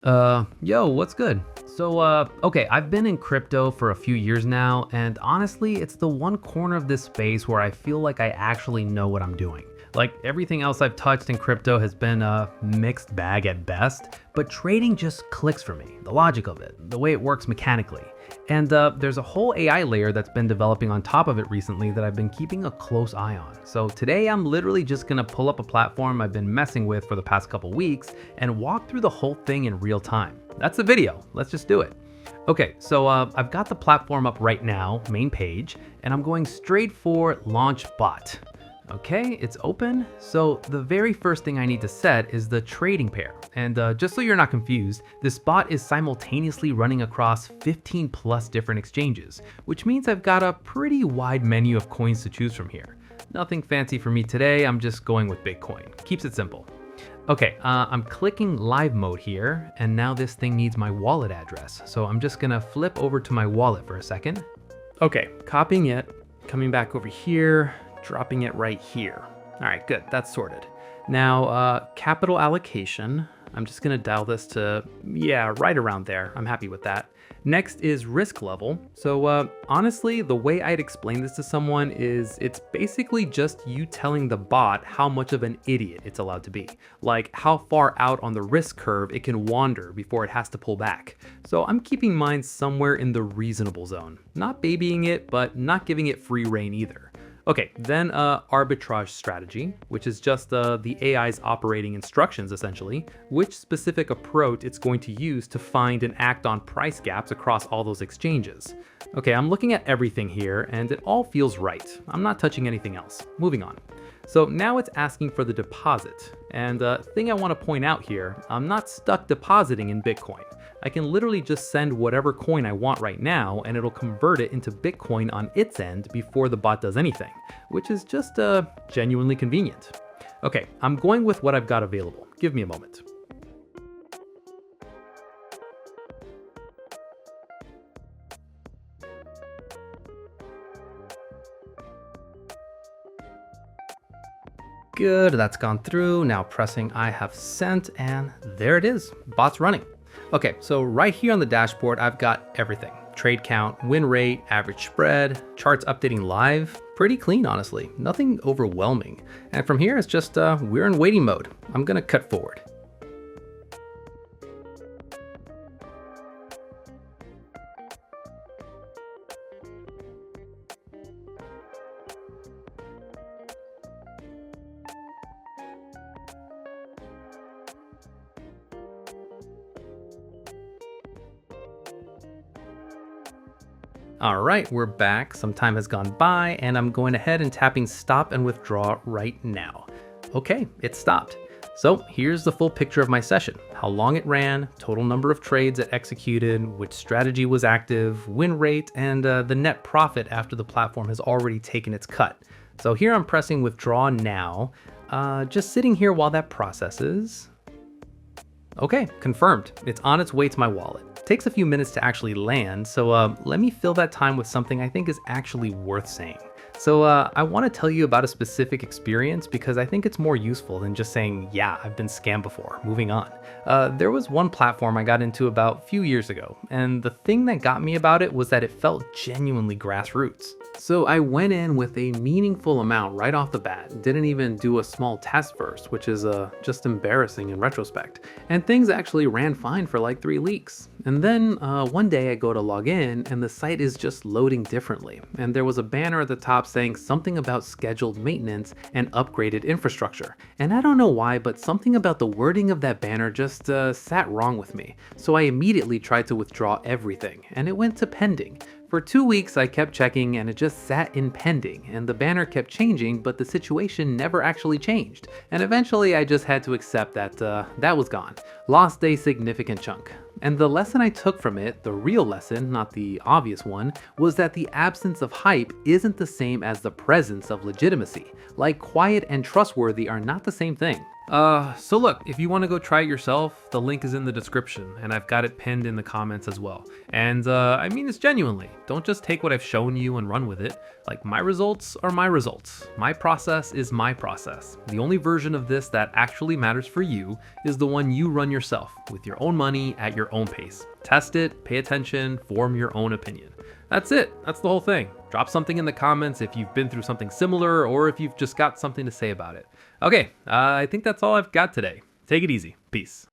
Yo, what's good? Okay, I've been in crypto for a few years now, and honestly, it's the one corner of this space where I feel like I actually know what I'm doing. Like everything else I've touched in crypto has been a mixed bag at best, but trading just clicks for me. The logic of it, the way it works mechanically. And there's a whole AI layer that's been developing on top of it recently that I've been keeping a close eye on. So today I'm literally just gonna pull up a platform I've been messing with for the past couple weeks and walk through the whole thing in real time. That's the video, let's just do it. Okay, so I've got the platform up right now, main page, and I'm going straight for launch bot. Okay, it's open. So the very first thing I need to set is the trading pair. And just so you're not confused, this bot is simultaneously running across 15 plus different exchanges, which means I've got a pretty wide menu of coins to choose from here. Nothing fancy for me today, I'm just going with Bitcoin. Keeps it simple. Okay, I'm clicking live mode here, and now this thing needs my wallet address. So I'm just gonna flip over to my wallet for a second. Okay, copying it, coming back over here, dropping it right here. All right, good, that's sorted. Now, capital allocation. I'm just gonna dial this to, yeah, right around there. I'm happy with that. Next is risk level. So honestly, the way I'd explain this to someone is it's basically just you telling the bot how much of an idiot it's allowed to be. Like how far out on the risk curve it can wander before it has to pull back. So I'm keeping mine somewhere in the reasonable zone. Not babying it, but not giving it free rein either. Okay, then arbitrage strategy, which is just the AI's operating instructions essentially, which specific approach it's going to use to find and act on price gaps across all those exchanges. Okay, I'm looking at everything here and it all feels right. I'm not touching anything else. Moving on. So now it's asking for the deposit. And thing I want to point out here, I'm not stuck depositing in Bitcoin. I can literally just send whatever coin I want right now and it'll convert it into Bitcoin on its end before the bot does anything, which is just genuinely convenient. Okay, I'm going with what I've got available. Give me a moment. Good, that's gone through. Now pressing I have sent and there it is, bot's running. Okay, so right here on the dashboard, I've got everything. Trade count, win rate, average spread, charts updating live. Pretty clean, honestly. Nothing overwhelming. And from here, it's just, we're in waiting mode. I'm gonna cut forward. All right, we're back. Some time has gone by and I'm going ahead and tapping stop and withdraw right now. Okay, it stopped. So here's the full picture of my session. How long it ran, total number of trades it executed, which strategy was active, win rate, and the net profit after the platform has already taken its cut. So here I'm pressing withdraw now, just sitting here while that processes. Okay, confirmed. It's on its way to my wallet. Takes a few minutes to actually land, so let me fill that time with something I think is actually worth saying. So I want to tell you about a specific experience because I think it's more useful than just saying, yeah, I've been scammed before. Moving on. There was one platform I got into about a few years ago, and the thing that got me about it was that it felt genuinely grassroots. So I went in with a meaningful amount right off the bat, didn't even do a small test first, which is just embarrassing in retrospect. And things actually ran fine for like 3 weeks. And then one day I go to log in and the site is just loading differently. And there was a banner at the top saying something about scheduled maintenance and upgraded infrastructure. And I don't know why, but something about the wording of that banner just sat wrong with me. So I immediately tried to withdraw everything and it went to pending. For 2 weeks, I kept checking and it just sat in pending, and the banner kept changing, but the situation never actually changed. And eventually, I just had to accept that that was gone. Lost a significant chunk. And the lesson I took from it, the real lesson, not the obvious one, was that the absence of hype isn't the same as the presence of legitimacy. Like quiet and trustworthy are not the same thing. So look, if you want to go try it yourself, the link is in the description, and I've got it pinned in the comments as well. And I mean this genuinely. Don't just take what I've shown you and run with it. Like, my results are my results. My process is my process. The only version of this that actually matters for you is the one you run yourself, with your own money, at your own pace. Test it, pay attention, form your own opinion. That's it. That's the whole thing. Drop something in the comments if you've been through something similar or if you've just got something to say about it. Okay, I think that's all I've got today. Take it easy. Peace.